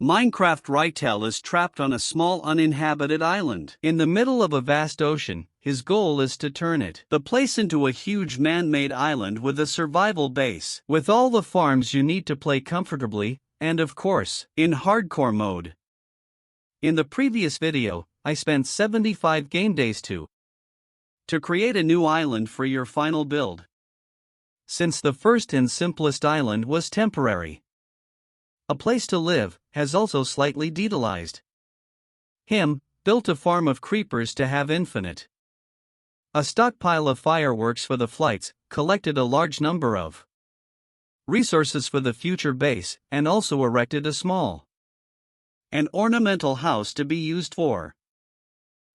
Minecraft Rytel is trapped on a small uninhabited island. In the middle of a vast ocean, his goal is to turn the place into a huge man-made island with a survival base, with all the farms you need to play comfortably, and of course, in hardcore mode. In the previous video, I spent 75 game days to create a new island for your final build. Since the first and simplest island was temporary, a place to live has also slightly detailized. Built a farm of creepers to have infinite. A stockpile of fireworks for the flights, collected a large number of resources for the future base, and also erected a small an ornamental house to be used for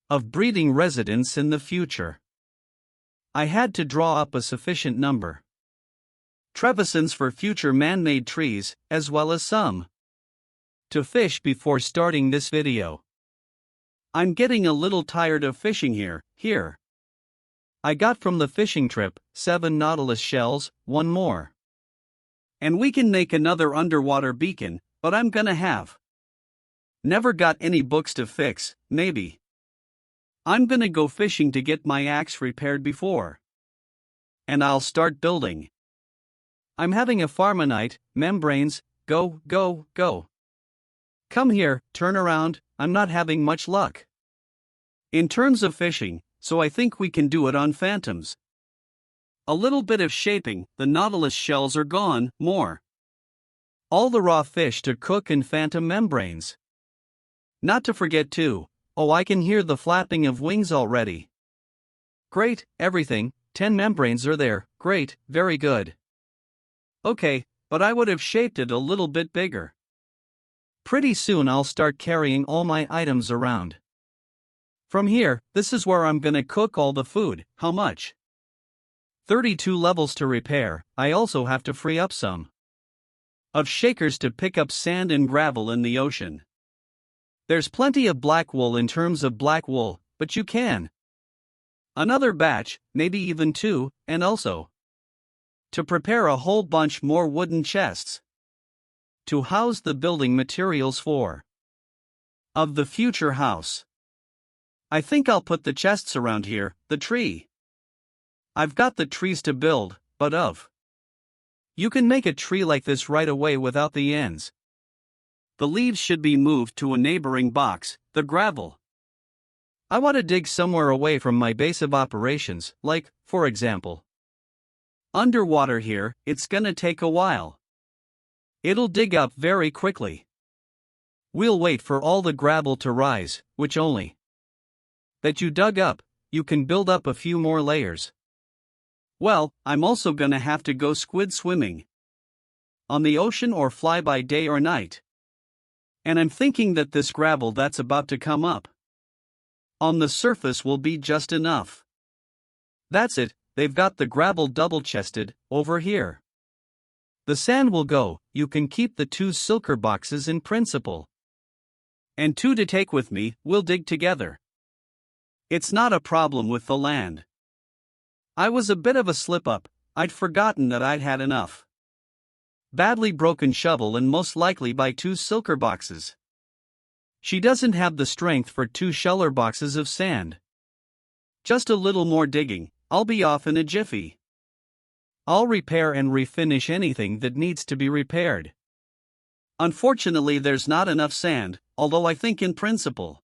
of breeding residence in the future. I had to draw up a sufficient number Trevisons for future man-made trees, as well as some to fish before starting this video. I'm getting a little tired of fishing here. I got from the fishing trip 7 nautilus shells, 1 more. And we can make another underwater beacon, but I'm gonna have never got any books to fix, maybe. I'm gonna go fishing to get my axe repaired before. And I'll start building. I'm having a farmanite, membranes, go. Come here, turn around, I'm not having much luck in terms of fishing, so I think we can do it on phantoms. A little bit of shaping, the nautilus shells are gone, more. All the raw fish to cook in phantom membranes. Not to forget too, I can hear the flapping of wings already. Great, everything, 10 membranes are there, great, very good. Okay, but I would have shaped it a little bit bigger. Pretty soon I'll start carrying all my items around. From here, this is where I'm gonna cook all the food. How much? 32 levels to repair. I also have to free up some of shakers to pick up sand and gravel in the ocean. There's plenty of black wool in terms of black wool, but you can another batch, maybe even 2, and also to prepare a whole bunch more wooden chests to house the building materials for of the future house. I think I'll put the chests around here, the tree. I've got the trees to build, but you can make a tree like this right away without the ends. The leaves should be moved to a neighboring box, the gravel. I want to dig somewhere away from my base of operations, like, for example, underwater here. It's gonna take a while. It'll dig up very quickly. We'll wait for all the gravel to rise, which only that you dug up, you can build up a few more layers. Well, I'm also gonna have to go squid swimming on the ocean or fly by day or night. And I'm thinking that this gravel that's about to come up on the surface will be just enough. That's it, they've got the gravel double-chested, over here. The sand will go, you can keep the 2 silker boxes in principle. And 2 to take with me, we'll dig together. It's not a problem with the land. I was a bit of a slip-up, I'd forgotten that I'd had enough badly broken shovel and most likely by 2 silker boxes. She doesn't have the strength for 2 sheller boxes of sand. Just a little more digging, I'll be off in a jiffy. I'll repair and refinish anything that needs to be repaired. Unfortunately, there's not enough sand, although I think in principle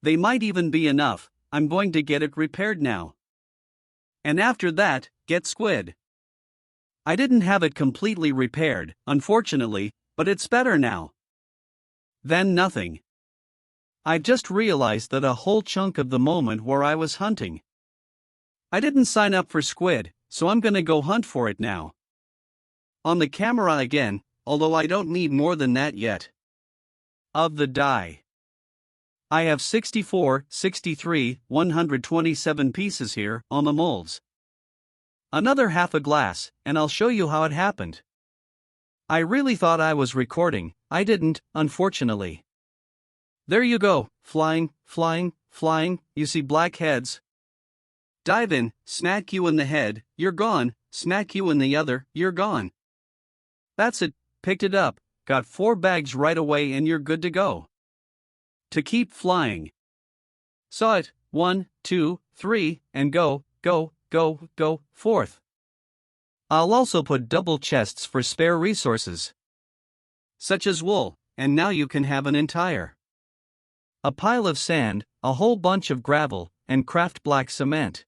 they might even be enough. I'm going to get it repaired now. And after that, get squid. I didn't have it completely repaired, unfortunately, but it's better now than nothing. I just realized that a whole chunk of the moment where I was hunting, I didn't sign up for squid, so I'm gonna go hunt for it now. On the camera again, although I don't need more than that yet. Of the dye, I have 64, 63, 127 pieces here on the molds. Another half a glass, and I'll show you how it happened. I really thought I was recording, I didn't, unfortunately. There you go, flying, you see black heads. Dive in, smack you in the head, you're gone, smack you in the other, you're gone. That's it, picked it up, got 4 bags right away and you're good to go. To keep flying. Saw it, 1, 2, 3, and go, go, go, go, 4th. I'll also put double chests for spare resources. Such as wool, and now you can have an entire. A pile of sand, a whole bunch of gravel, and craft black cement.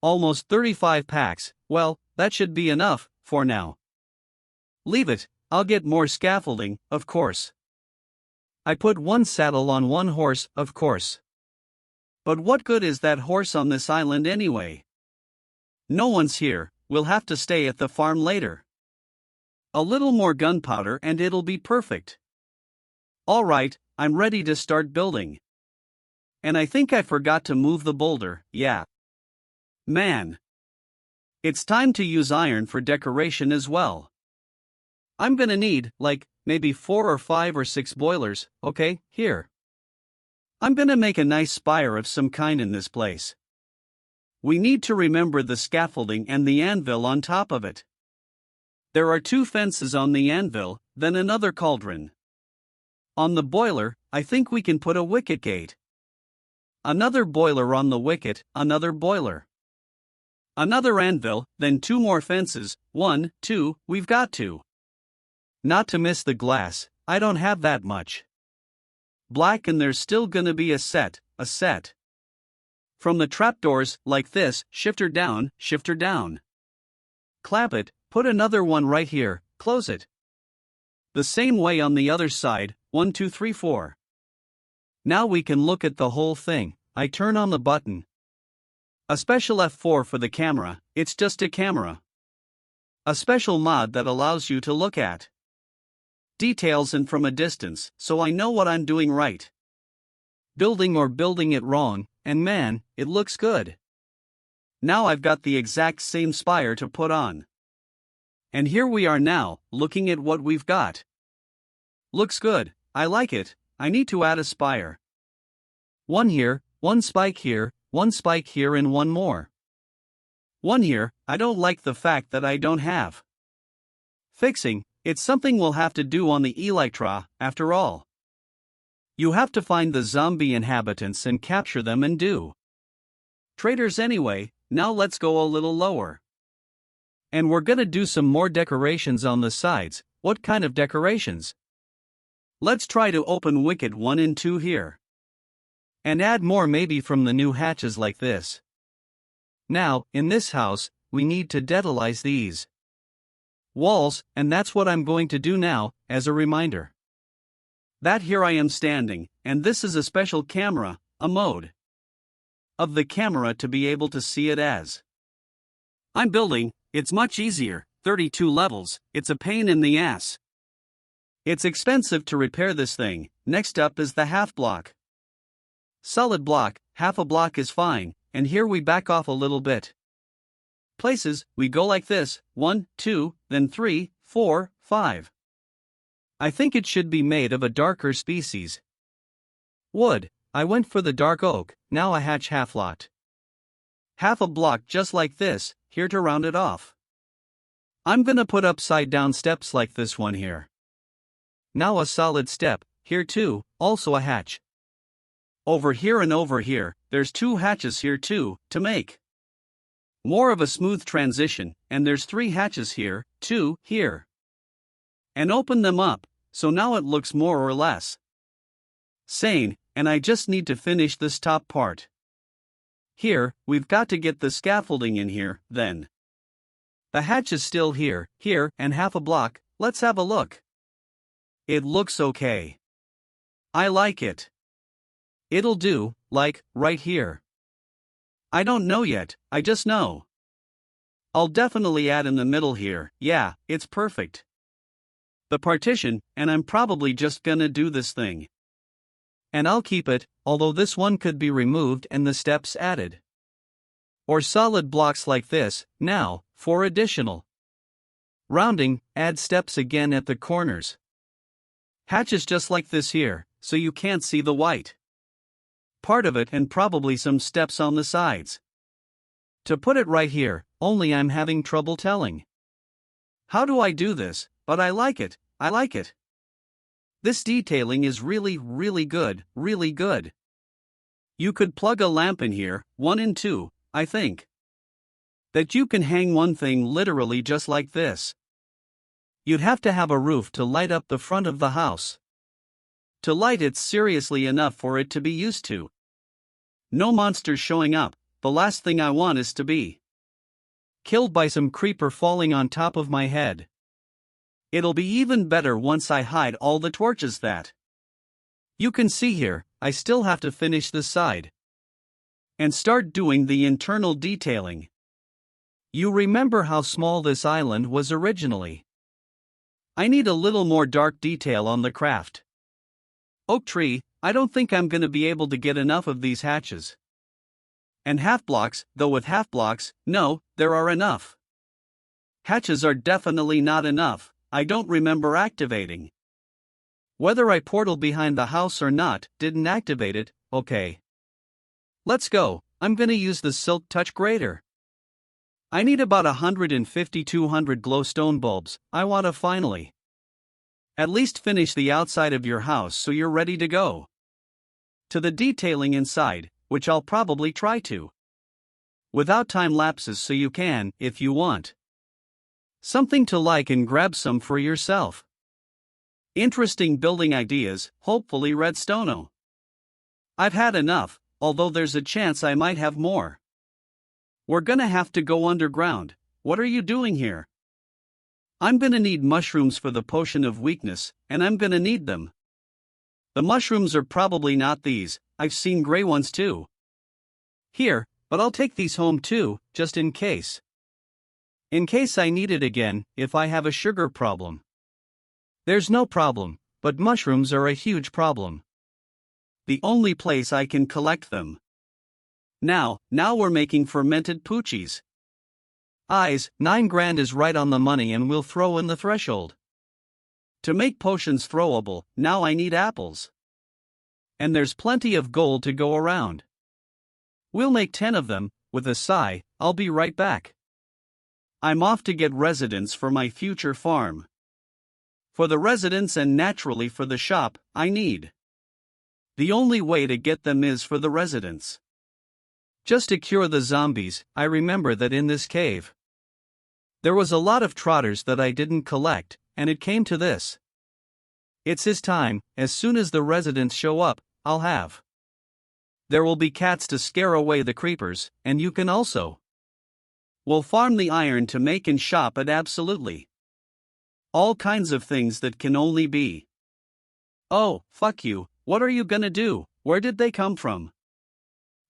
Almost 35 packs, well, that should be enough, for now. Leave it, I'll get more scaffolding, of course. I put 1 saddle on 1 horse, of course. But what good is that horse on this island anyway? No one's here, we'll have to stay at the farm later. A little more gunpowder and it'll be perfect. Alright, I'm ready to start building. And I think I forgot to move the boulder, yeah. Man. It's time to use iron for decoration as well. I'm gonna need, like, maybe 4 or 5 or 6 boilers, okay, here. I'm gonna make a nice spire of some kind in this place. We need to remember the scaffolding and the anvil on top of it. There are 2 fences on the anvil, then another cauldron. On the boiler, I think we can put a wicket gate. Another boiler on the wicket, another boiler. Another anvil, then 2 more fences, 1, 2, we've got 2. Not to miss the glass, I don't have that much. Black and there's still gonna be a set. From the trapdoors, like this, shifter down. Clap it, put another one right here, close it. The same way on the other side, 1, 2, 3, 4. Now we can look at the whole thing. I turn on the button. A special F4 for the camera, it's just a camera. A special mod that allows you to look at details and from a distance, so I know what I'm doing right. Building or building it wrong, and man, it looks good. Now I've got the exact same spire to put on. And here we are now, looking at what we've got. Looks good, I like it. I need to add a spire. 1 here, 1 spike here, 1 spike here and 1 more. 1 here, I don't like the fact that I don't have. Fixing, it's something we'll have to do on the Elytra, after all. You have to find the zombie inhabitants and capture them and do. Traitors anyway, now let's go a little lower. And we're gonna do some more decorations on the sides. What kind of decorations? Let's try to open wicket 1 and 2 here. And add more maybe from the new hatches like this. Now, in this house, we need to detailize these walls, and that's what I'm going to do now, as a reminder. That here I am standing, and this is a special camera, a mode of the camera to be able to see it as I'm building. It's much easier, 32 levels, it's a pain in the ass. It's expensive to repair this thing. Next up is the half block. Solid block, half a block is fine, and here we back off a little bit. Places, we go like this, 1, 2, then 3, 4, 5. I think it should be made of a darker species. Wood, I went for the dark oak, now a hatch half lot. Half a block just like this, here to round it off. I'm gonna put upside down steps like this one here. Now a solid step, here too, also a hatch. Over here and over here, there's 2 hatches here too, to make more of a smooth transition, and there's 3 hatches here, 2 here. And open them up, so now it looks more or less sane, and I just need to finish this top part. Here, we've got to get the scaffolding in here, then. The hatch is still here, and half a block. Let's have a look. It looks okay. I like it. It'll do, like, right here. I don't know yet, I just know. I'll definitely add in the middle here, yeah, it's perfect. The partition, and I'm probably just gonna do this thing. And I'll keep it, although this one could be removed and the steps added. Or solid blocks like this, now, for additional rounding, add steps again at the corners. Hatches just like this here, so you can't see the white part of it, and probably some steps on the sides. To put it right here, only I'm having trouble telling. How do I do this? But I like it. I like it. This detailing is really, really good, really good. You could plug a lamp in here, one and two, I think. That you can hang one thing literally just like this. You'd have to have a roof to light up the front of the house. To light it seriously enough for it to be used to. No monsters showing up, the last thing I want is to be killed by some creeper falling on top of my head. It'll be even better once I hide all the torches that you can see here. I still have to finish this side and start doing the internal detailing. You remember how small this island was originally? I need a little more dark detail on the craft. Oak tree, I don't think I'm gonna be able to get enough of these hatches. And half blocks, though with half blocks, no, there are enough. Hatches are definitely not enough. I don't remember activating. Whether I portal behind the house or not, didn't activate it, okay. Let's go, I'm gonna use the silk touch grater. I need about 150-200 glowstone bulbs. I wanna finally at least finish the outside of your house so you're ready to go to the detailing inside, which I'll probably try to without time lapses so you can, if you want something to like and grab some for yourself. Interesting building ideas, hopefully redstone. I've had enough, although there's a chance I might have more. We're gonna have to go underground. What are you doing here? I'm gonna need mushrooms for the potion of weakness, and I'm gonna need them. The mushrooms are probably not these, I've seen gray ones too. Here, but I'll take these home too, just in case. In case I need it again, if I have a sugar problem. There's no problem, but mushrooms are a huge problem. The only place I can collect them. Now we're making fermented poochies. 9 grand is right on the money and we'll throw in the threshold. To make potions throwable, now I need apples. And there's plenty of gold to go around. We'll make 10 of them. With a sigh, I'll be right back. I'm off to get residents for my future farm. For the residents and naturally for the shop, I need. The only way to get them is for the residents. Just to cure the zombies, I remember that in this cave there was a lot of trotters that I didn't collect, and it came to this. It's his time. As soon as the residents show up, I'll have. There will be cats to scare away the creepers, and you can also. We'll farm the iron to make and shop at absolutely all kinds of things that can only be. Oh, fuck you, what are you gonna do? Where did they come from?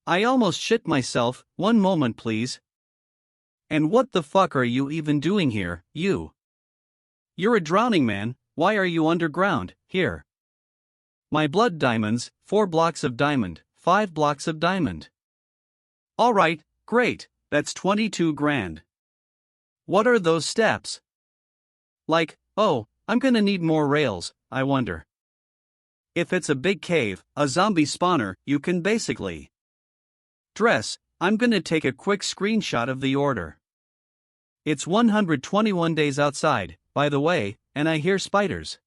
I almost shit myself. One moment please. And what the fuck are you even doing here, you? You're a drowning man. Why are you underground? Here. My blood diamonds, 4 blocks of diamond, 5 blocks of diamond. Alright, great, that's 22 grand. What are those steps? Like, oh, I'm gonna need more rails, I wonder. If it's a big cave, a zombie spawner, you can basically dress. I'm gonna take a quick screenshot of the order. It's 121 days outside, by the way, and I hear spiders.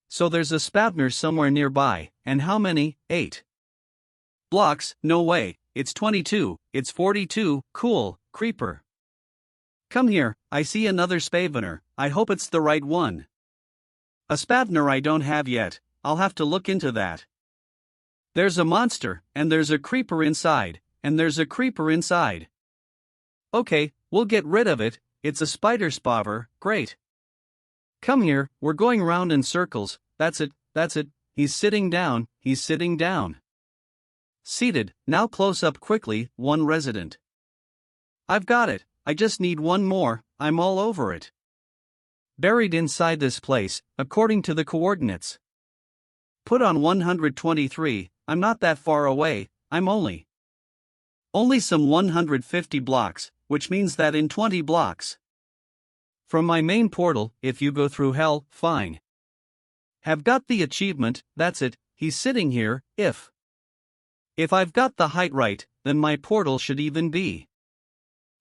So there's a spawner somewhere nearby, and how many? 8 blocks? No way, it's 22, it's 42, cool, creeper. Come here, I see another spawner, I hope it's the right one. A spawner I don't have yet, I'll have to look into that. There's a monster, and there's a creeper inside, and there's a creeper inside. Okay, we'll get rid of it, it's a spider spawner, great. Come here, we're going round in circles, that's it, he's sitting down. Seated, now close up quickly, one resident. I've got it, I just need one more, I'm all over it. Buried inside this place, according to the coordinates. Put on 123, I'm not that far away, I'm only some 150 blocks, which means that in 20 blocks. From my main portal, if you go through hell, fine. Have got the achievement, that's it, he's sitting here, if I've got the height right, then my portal should even be.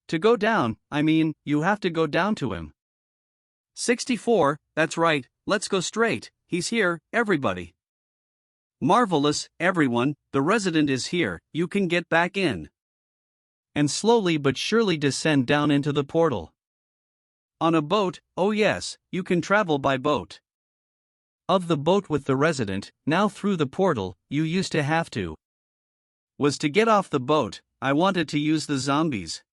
To go down, I mean, you have to go down to him. 64, that's right, let's go straight. He's here, everybody. Marvelous, everyone, the resident is here, you can get back in. And slowly but surely descend down into the portal. On a boat, oh yes, you can travel by boat. Of the boat with the resident, now through the portal, you used to have to. Was to get off the boat, I wanted to use the zombies.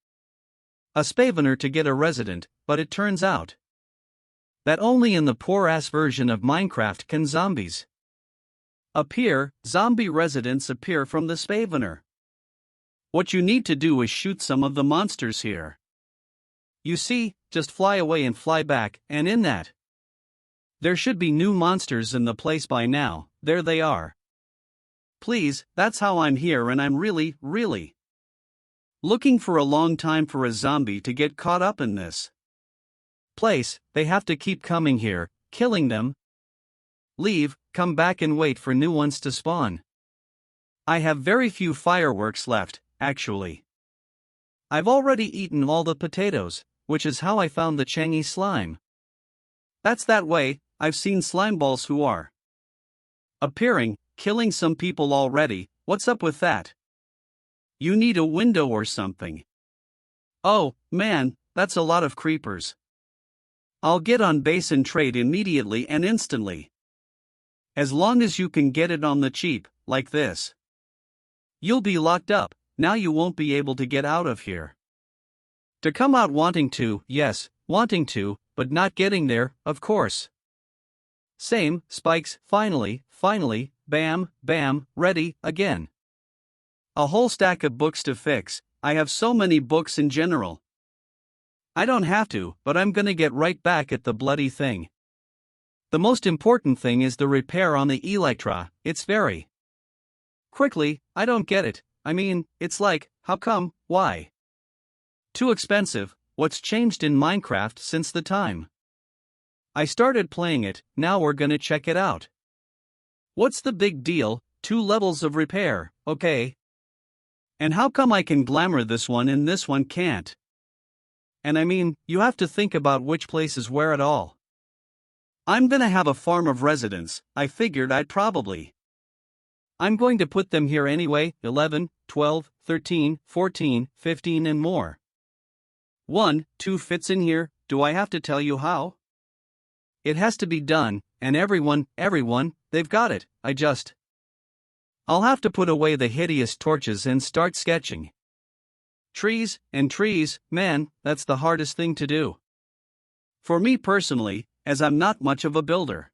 A spavener to get a resident, but it turns out that only in the poor-ass version of Minecraft can zombies appear. Zombie residents appear from the spavener. What you need to do is shoot some of the monsters here. You see, just fly away and fly back, and in that, there should be new monsters in the place by now. There they are. Please, that's how I'm here, and I'm really looking for a long time for a zombie to get caught up in this place. They have to keep coming here, killing them. Leave, come back and wait for new ones to spawn. I have very few fireworks left, actually. I've already eaten all the potatoes, which is how I found the Changy slime. That's that way. I've seen slime balls who are appearing, killing some people already. What's up with that? You need a window or something. Oh, man, that's a lot of creepers. I'll get on base and trade immediately and instantly. As long as you can get it on the cheap, like this. You'll be locked up, now you won't be able to get out of here. To come out wanting to, yes, wanting to, but not getting there, of course. Same, spikes, finally, bam, bam, ready, again. A whole stack of books to fix. I have so many books in general. I don't have to, but I'm gonna get right back at the bloody thing. The most important thing is the repair on the Elytra. It's very quickly. I don't get it. I mean, it's like, how come, why? Too expensive. What's changed in Minecraft since the time I started playing it? Now we're gonna check it out. What's the big deal? 2 levels of repair, okay. And how come I can glamour this one and this one can't? And I mean, you have to think about which place is where at all. I'm gonna have a farm of residents. I figured I'm going to put them here anyway. 11, 12, 13, 14, 15 and more. 1, 2 fits in here. Do I have to tell you how? It has to be done, and everyone, they've got it. I'll have to put away the hideous torches and start sketching. Trees, man, that's the hardest thing to do. For me personally, as I'm not much of a builder.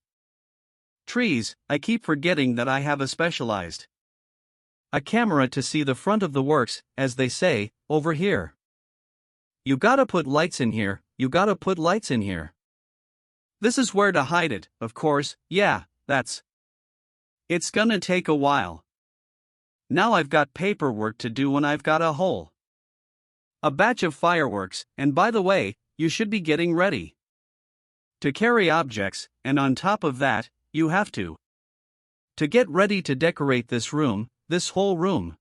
Trees, I keep forgetting that I have a camera to see the front of the works, as they say, over here. You gotta put lights in here, This is where to hide it, of course, yeah, it's gonna take a while. Now I've got paperwork to do and I've got a batch of fireworks, and by the way, you should be getting ready to carry objects, and on top of that, you have to get ready to decorate this room, this whole room.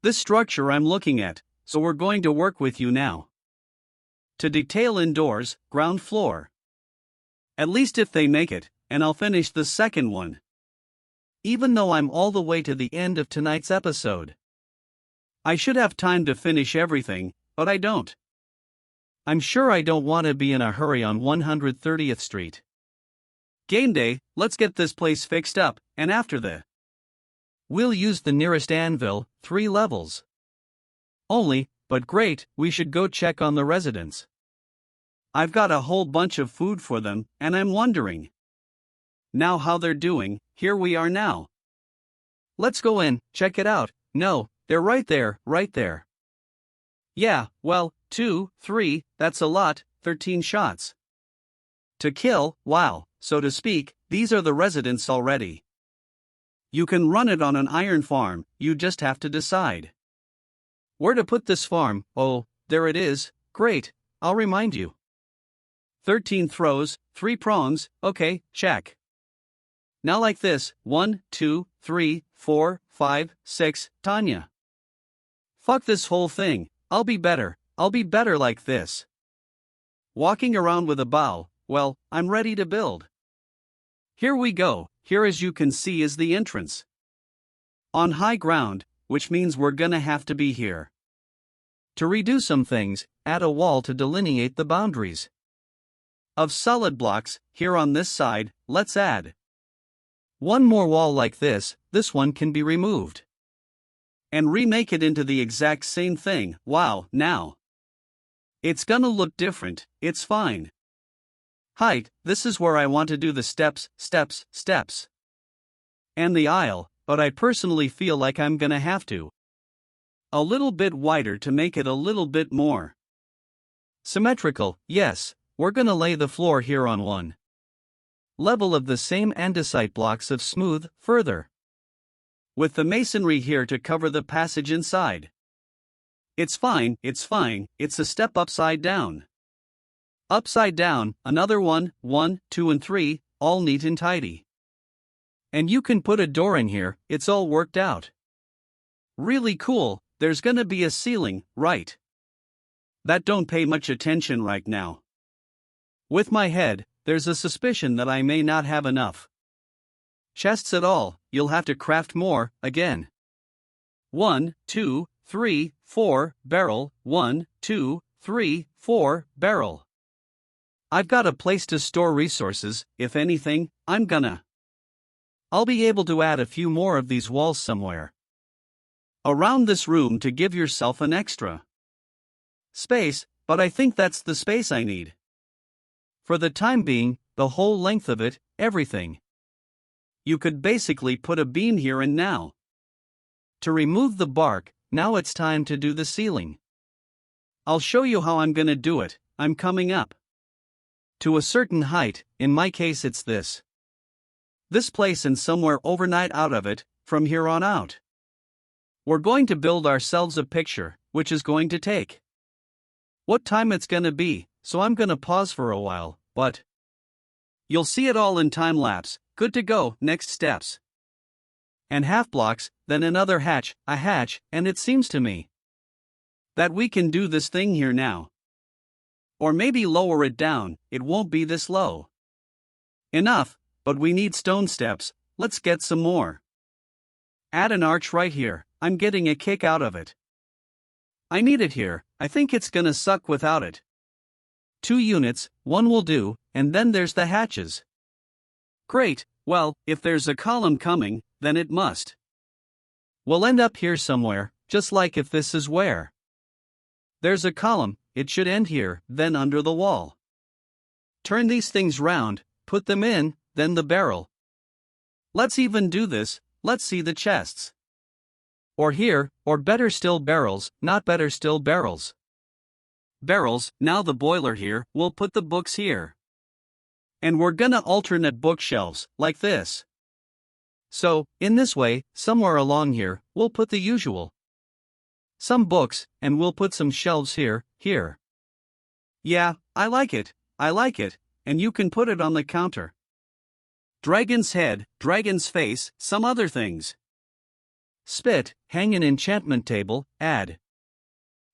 This structure I'm looking at, so we're going to work with you now. To detail indoors, ground floor. At least if they make it, and I'll finish the second one. Even though I'm all the way to the end of tonight's episode. I should have time to finish everything, but I don't. I'm sure I don't want to be in a hurry on 130th Street. Game day, let's get this place fixed up, and after we'll use the nearest anvil, 3 levels. Only, but great, we should go check on the residents. I've got a whole bunch of food for them, and I'm wondering now how they're doing. Here we are now. Let's go in, check it out. No, they're right there. Yeah, well, 2, 3, that's a lot, 13 shots to kill, wow, so to speak, these are the residents already. You can run it on an iron farm, you just have to decide where to put this farm. Oh, there it is, great, I'll remind you. 13 throws, 3 prongs, okay, check. Now like this, 1, 2, 3, 4, 5, 6, Tanya. Fuck this whole thing, I'll be better like this. Walking around with a bow, well, I'm ready to build. Here we go. Here, as you can see, is the entrance. On high ground, which means we're gonna have to be here. To redo some things, add a wall to delineate the boundaries. Of solid blocks, here on this side, let's add one more wall like this. This one can be removed. And remake it into the exact same thing. Wow, now it's gonna look different, it's fine. Height, this is where I want to do the steps. And the aisle, but I personally feel like I'm gonna have to a little bit wider to make it a little bit more symmetrical. Yes, we're gonna lay the floor here on one level of the same andesite blocks of smooth, further, with the masonry here to cover the passage inside. It's fine, it's a step upside down. Upside down, another one, 1, 2 and 3, all neat and tidy. And you can put a door in here, it's all worked out. Really cool. There's gonna be a ceiling, right? That don't pay much attention right now. With my head, there's a suspicion that I may not have enough chests at all. You'll have to craft more, again. 1, 2, 3, 4, barrel, 1, 2, 3, 4, barrel. I've got a place to store resources. If anything, I'll be able to add a few more of these walls somewhere around this room to give yourself an extra space, but I think that's the space I need. For the time being, the whole length of it, everything. You could basically put a beam here and now. To remove the bark, now it's time to do the ceiling. I'll show you how I'm gonna do it. I'm coming up to a certain height, in my case it's this place, and somewhere overnight out of it, from here on out. We're going to build ourselves a picture, which is going to take what time it's gonna be, so I'm gonna pause for a while, but you'll see it all in time lapse. Good to go. Next steps. And half blocks, then another hatch, a hatch, and it seems to me that we can do this thing here now. Or maybe lower it down, it won't be this low. Enough, but we need stone steps. Let's get some more. Add an arch right here. I'm getting a kick out of it. I need it here. I think it's gonna suck without it. 2 units, 1 will do, and then there's the hatches. Great, well, if there's a column coming, then it must. We'll end up here somewhere, just like if this is where there's a column, it should end here, then under the wall. Turn these things round, put them in, then the barrel. Let's even do this, let's see the chests. Or here, or better still barrels, not better still barrels. Barrels, now the boiler here, we'll put the books here. And we're gonna alternate bookshelves, like this. So, in this way, somewhere along here, we'll put the usual some books, and we'll put some shelves here. Yeah, I like it, and you can put it on the counter. Dragon's head, dragon's face, some other things. Spit, hang an enchantment table, add.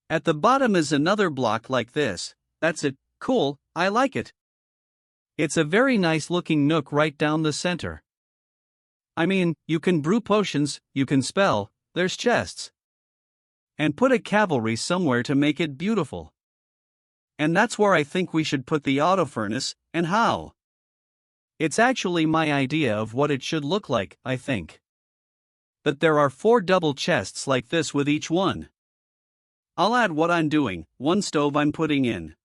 At the bottom is another block like this. That's it, cool, I like it. It's a very nice looking nook right down the center. I mean, you can brew potions, you can spell, there's chests. And put a cavalry somewhere to make it beautiful. And that's where I think we should put the auto furnace, and how. It's actually my idea of what it should look like, I think. But there are 4 double chests like this with each one. I'll add what I'm doing, 1 stove I'm putting in.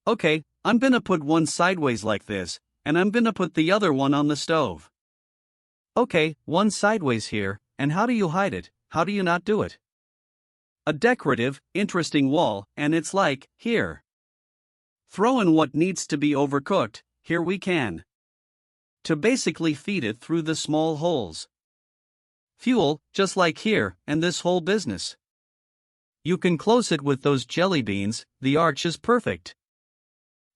Okay, I'm gonna put one sideways like this, and I'm gonna put the other one on the stove. Okay, one sideways here, and how do you hide it? How do you not do it? A decorative, interesting wall, and it's like, here. Throw in what needs to be overcooked, here we can. To basically feed it through the small holes. Fuel, just like here, and this whole business. You can close it with those jelly beans, the arch is perfect.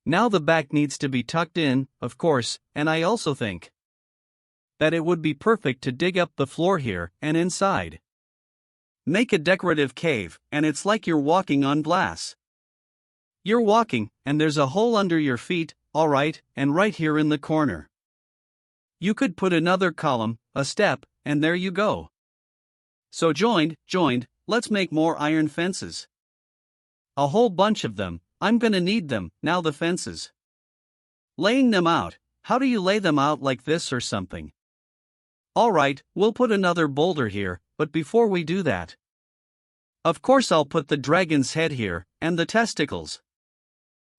Now the back needs to be tucked in, of course, and I also think that it would be perfect to dig up the floor here and inside. Make a decorative cave, and it's like you're walking on glass. You're walking, and there's a hole under your feet, alright, and right here in the corner. You could put another column, a step, and there you go. So joined, let's make more iron fences. A whole bunch of them, I'm gonna need them, now the fences. Laying them out, how do you lay them out like this or something? Alright, we'll put another boulder here, but before we do that, of course I'll put the dragon's head here, and the testicles.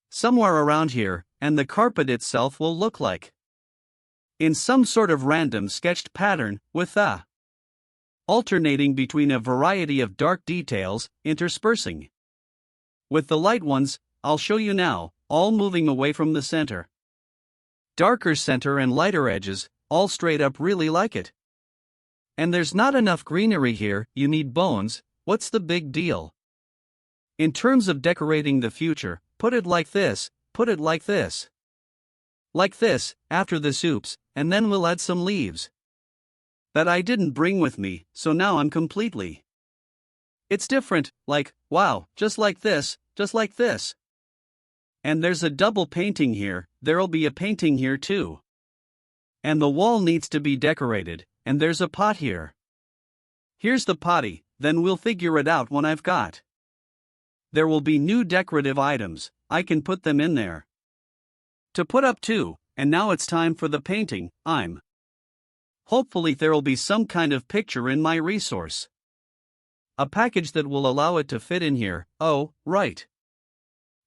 Somewhere around here, and the carpet itself will look like in some sort of random sketched pattern, with alternating between a variety of dark details, interspersing with the light ones, I'll show you now, all moving away from the center. Darker center and lighter edges, all straight up really like it. And there's not enough greenery here, you need bones, what's the big deal? In terms of decorating the future, put it like this, put it like this. Like this, after the soups, and then we'll add some leaves that I didn't bring with me, so now I'm completely. It's different, like, wow, just like this, just like this. And there's a double painting here, there'll be a painting here too. And the wall needs to be decorated, and there's a pot here. Here's the potty, then we'll figure it out when I've got. There will be new decorative items, I can put them in there. To put up too, and now it's time for the painting, hopefully there'll be some kind of picture in my resource. A package that will allow it to fit in here, oh, right.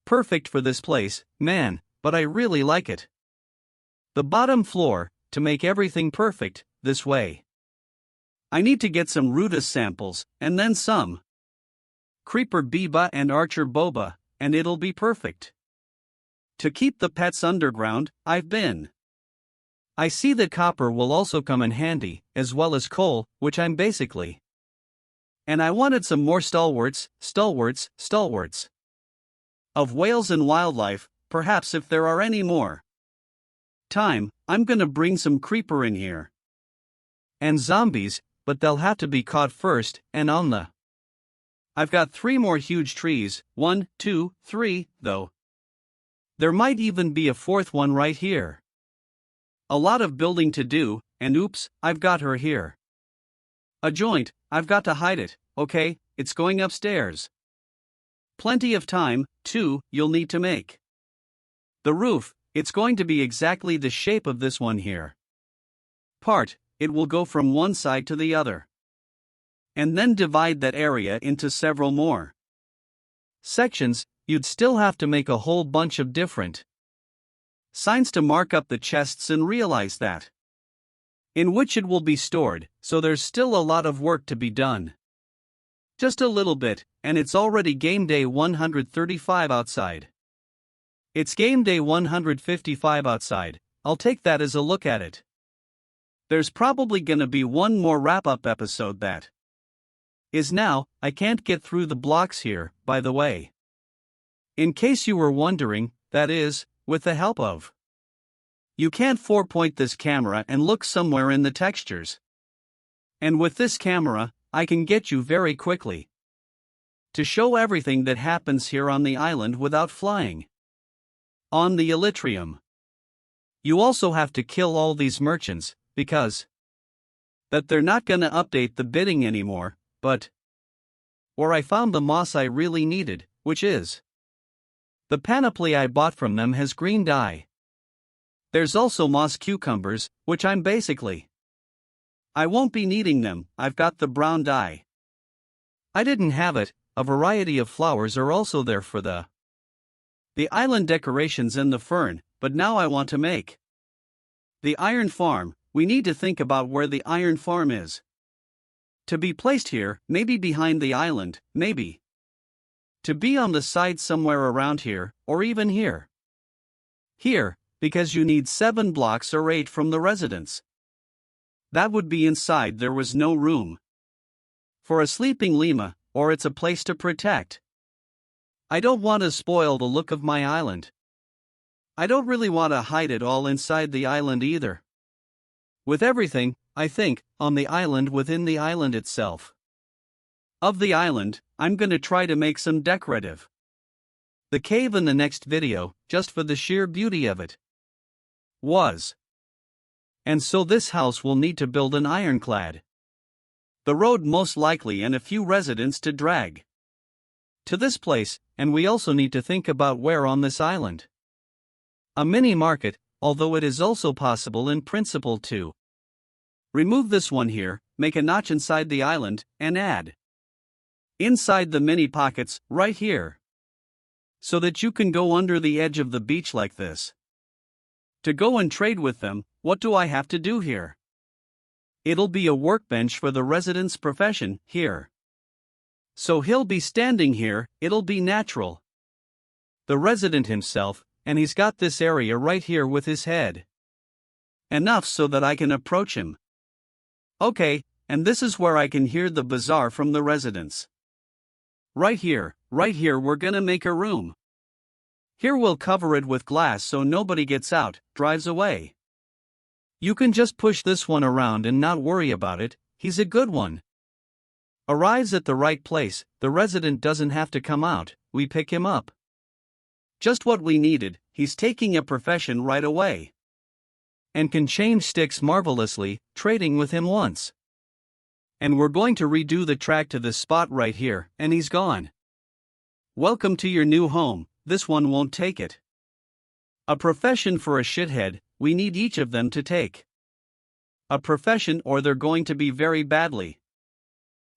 Perfect for this place, man, but I really like it. The bottom floor, to make everything perfect, this way. I need to get some Rootus samples, and then some Creeper Biba and Archer Boba, and it'll be perfect. To keep the pets underground, I see that copper will also come in handy, as well as coal, which I'm basically. And I wanted some more stalwarts. Of whales and wildlife, perhaps if there are any more. I'm gonna bring some creeper in here. And zombies, but they'll have to be caught first, and on the. I've got 3 more huge trees, 1, 2, 3, though. There might even be a 4th one right here. A lot of building to do, and oops, I've got her here. A joint, I've got to hide it, okay, it's going upstairs. Plenty of time, too, you'll need to make. The roof, it's going to be exactly the shape of this one here. It will go from one side to the other. And then divide that area into several more sections. You'd still have to make a whole bunch of different signs to mark up the chests and realize that in which it will be stored, so there's still a lot of work to be done. Just a little bit, and it's already game day 135 outside. It's game day 155 outside, I'll take that as a look at it. There's probably gonna be one more wrap-up episode that is now, I can't get through the blocks here, by the way. In case you were wondering, that is, with the help of. You can't 4-point this camera and look somewhere in the textures. And with this camera, I can get you very quickly to show everything that happens here on the island without flying on the Elytrium. You also have to kill all these merchants, because that they're not gonna update the bidding anymore, but or I found the moss I really needed, which is the panoply I bought from them has green dye. There's also moss cucumbers, which I'm basically. I won't be needing them, I've got the brown dye. I didn't have it, a variety of flowers are also there for the island decorations and the fern, but now I want to make the iron farm. We need to think about where the iron farm is. To be placed here, maybe behind the island, maybe. To be on the side somewhere around here, or even here. Here, because you need 7 blocks or 8 from the residence. That would be inside, there was no room for a sleeping llama, or it's a place to protect. I don't want to spoil the look of my island. I don't really want to hide it all inside the island either. With everything, I think, on the island within the island itself. Of the island, I'm gonna try to make some decorative. The cave in the next video, just for the sheer beauty of it. And so this house will need to build an ironclad. The road most likely and a few residents to drag to this place, and we also need to think about where on this island. A mini market, although it is also possible in principle to remove this one here, make a notch inside the island, and add inside the mini pockets, right here. So that you can go under the edge of the beach like this. To go and trade with them, what do I have to do here? It'll be a workbench for the resident's profession, here. So he'll be standing here, it'll be natural. The resident himself, and he's got this area right here with his head. Enough so that I can approach him. Okay, and this is where I can hear the bazaar from the residents. Right here we're gonna make a room. Here we'll cover it with glass so nobody gets out, drives away. You can just push this one around and not worry about it, he's a good one. Arrives at the right place, the resident doesn't have to come out, we pick him up. Just what we needed, he's taking a profession right away. And can change sticks marvelously, trading with him once. And we're going to redo the track to this spot right here, and he's gone. Welcome to your new home, this one won't take it. A profession for a shithead, we need each of them to take. A profession or they're going to be very badly.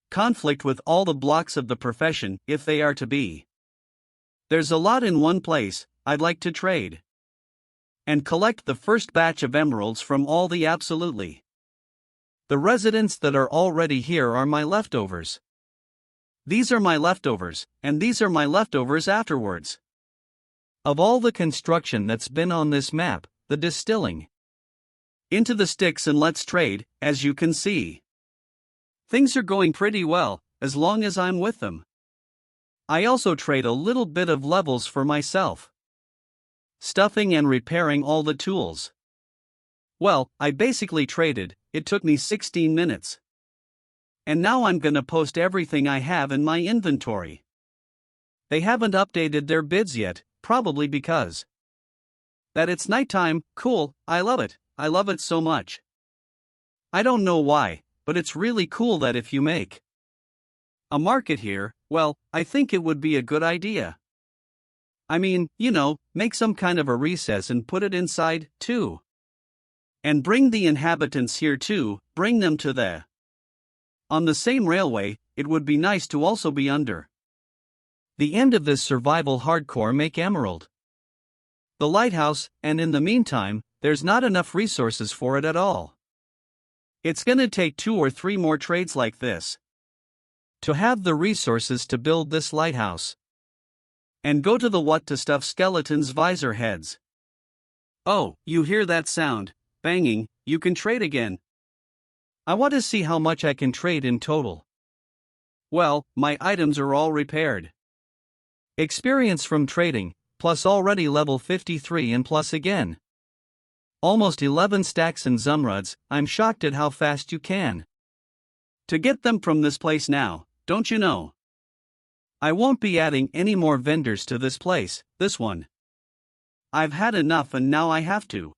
Conflict with all the blocks of the profession, if they are to be. There's a lot in one place, I'd like to trade. And collect the first batch of emeralds from all the absolutely. The residents that are already here are my leftovers. These are my leftovers, and these are my leftovers afterwards. Of all the construction that's been on this map, the distilling. Into the sticks and let's trade, as you can see. Things are going pretty well, as long as I'm with them. I also trade a little bit of levels for myself. Stuffing and repairing all the tools. Well, I basically traded, it took me 16 minutes. And now I'm gonna post everything I have in my inventory. They haven't updated their bids yet, probably because that it's nighttime. Cool, I love it so much. I don't know why, but it's really cool that if you make a market here, well, I think it would be a good idea. I mean, make some kind of a recess and put it inside, too. And bring the inhabitants here too, bring them to on the same railway. It would be nice to also be under the end of this survival hardcore make emerald. The lighthouse, and in the meantime, there's not enough resources for it at all. It's gonna take 2 or 3 more trades like this to have the resources to build this lighthouse. And go to the what to stuff skeletons' visor heads. Oh, you hear that sound? Banging, you can trade again. I want to see how much I can trade in total. Well, my items are all repaired. Experience from trading, plus already level 53 and plus again. Almost 11 stacks and zumruds, I'm shocked at how fast you can. To get them from this place now, don't you know? I won't be adding any more vendors to this place, this one. I've had enough and now I have to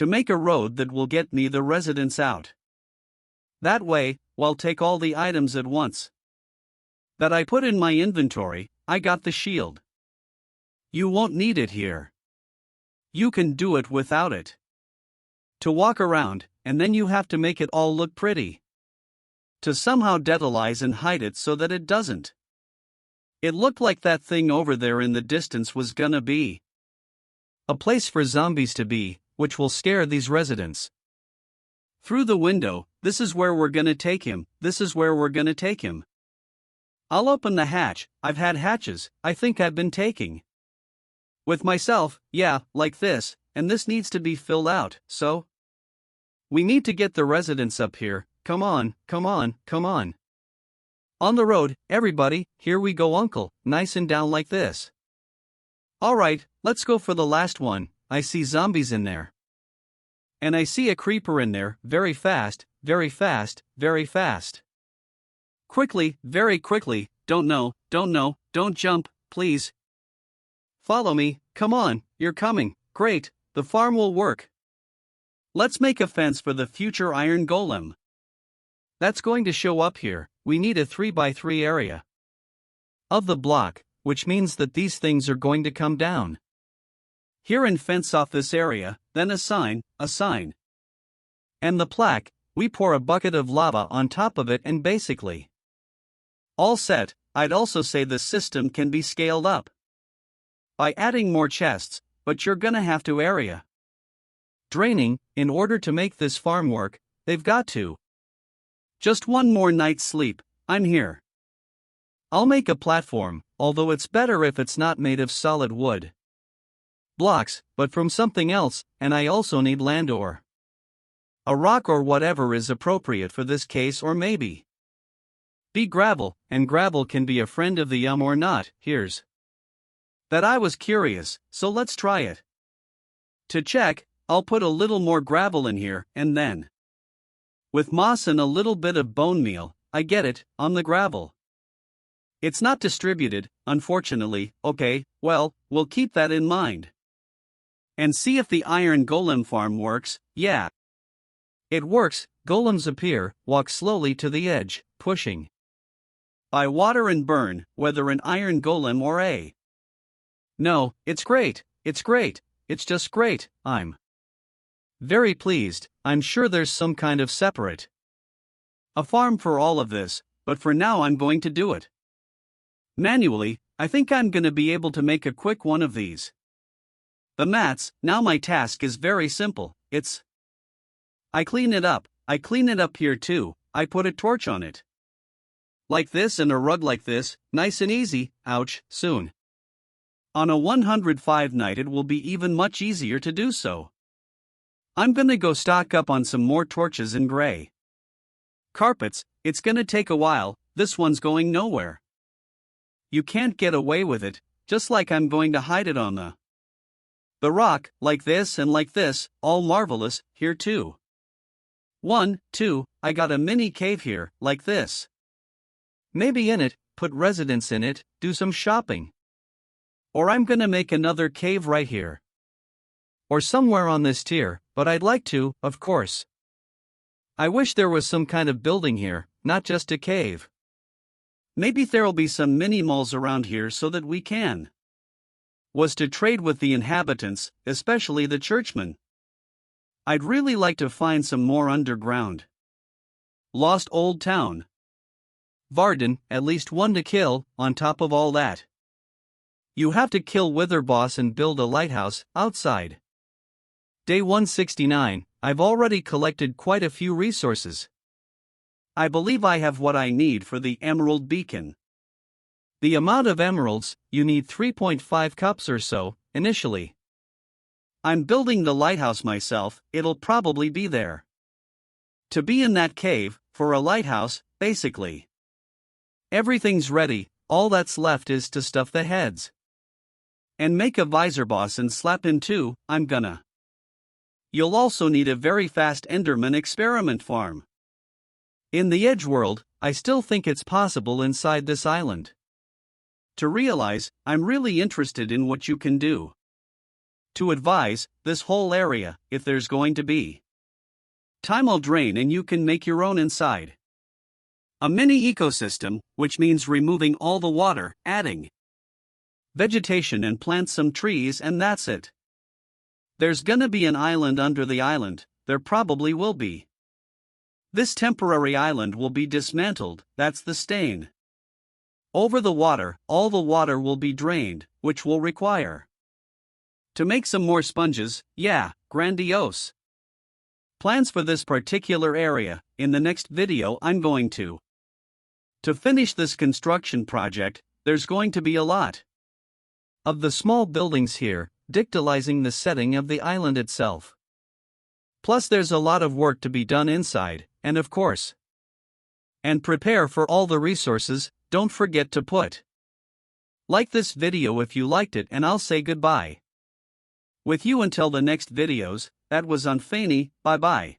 make a road that will get me the residents out. That way, I'll take all the items at once that I put in my inventory. I got the shield. You won't need it here. You can do it without it. To walk around, and then you have to make it all look pretty. To somehow detalize and hide it so that it doesn't. It looked like that thing over there in the distance was gonna be a place for zombies to be, which will scare these residents. Through the window, this is where we're gonna take him, I'll open the hatch, I've had hatches, I think I've been taking. With myself, yeah, like this, and this needs to be filled out, so we need to get the residents up here, come on. On the road, everybody, here we go uncle, nice and down like this. Alright, let's go for the last one, I see zombies in there. And I see a creeper in there, very fast. Quickly, very quickly, don't jump, please. Follow me, come on, you're coming, great, the farm will work. Let's make a fence for the future iron golem. That's going to show up here. We need a 3x3 area of the block, which means that these things are going to come down here and fence off this area, then a sign. And the plaque, we pour a bucket of lava on top of it and basically all set. I'd also say the system can be scaled up by adding more chests, but you're gonna have to area draining in order to make this farm work. They've got to. Just one more night's sleep, I'm here. I'll make a platform, although it's better if it's not made of solid wood blocks, but from something else, and I also need land or a rock or whatever is appropriate for this case, or maybe be gravel, and gravel can be a friend of the or not. Here's that I was curious, so let's try it. To check, I'll put a little more gravel in here, and then with moss and a little bit of bone meal, I get it, on the gravel. It's not distributed, unfortunately. Okay, well, we'll keep that in mind. And see if the iron golem farm works. Yeah. It works. Golems appear, walk slowly to the edge, pushing by water and burn, whether an iron golem or a. No, it's great, it's just great. I'm very pleased. I'm sure there's some kind of separate a farm for all of this, but for now I'm going to do it manually. I think I'm gonna be able to make a quick one of these. The mats. Now my task is very simple. I clean it up here too. I put a torch on it like this and a rug like this, nice and easy. Ouch, soon. On a 105 night it will be even much easier to do so. I'm gonna go stock up on some more torches and gray carpets. It's gonna take a while. This one's going nowhere. You can't get away with it, just like I'm going to hide it on the rock, like this and like this, all marvelous, here too. 1, 2, I got a mini cave here, like this. Maybe in it, put residents in it, do some shopping. Or I'm gonna make another cave right here. Or somewhere on this tier, but I'd like to, of course. I wish there was some kind of building here, not just a cave. Maybe there'll be some mini malls around here so that we can was to trade with the inhabitants, especially the churchmen. I'd really like to find some more underground lost old town. Varden, at least one to kill. On top of all that, you have to kill Wither Boss and build a lighthouse outside. Day 169, I've already collected quite a few resources. I believe I have what I need for the emerald beacon. The amount of emeralds, you need 3.5 cups or so, initially. I'm building the lighthouse myself. It'll probably be there to be in that cave, for a lighthouse, basically. Everything's ready, all that's left is to stuff the heads. And make a visor boss and slap him too. I'm gonna. You'll also need a very fast Enderman experiment farm. In the Edge world, I still think it's possible inside this island to realize. I'm really interested in what you can do to advise this whole area. If there's going to be time, I'll drain and you can make your own inside a mini ecosystem, which means removing all the water, adding vegetation and plant some trees, and that's it. There's gonna be an island under the island. There probably will be. This temporary island will be dismantled. That's the stain over the water. All the water will be drained, which will require to make some more sponges. Yeah, grandiose plans for this particular area. In the next video I'm going to finish this construction project. There's going to be a lot of the small buildings here, dictalizing the setting of the island itself. Plus there's a lot of work to be done inside, and of course, and prepare for all the resources. Don't forget to put like this video if you liked it, and I'll say goodbye with you until the next videos. That was Unfanny. Bye bye.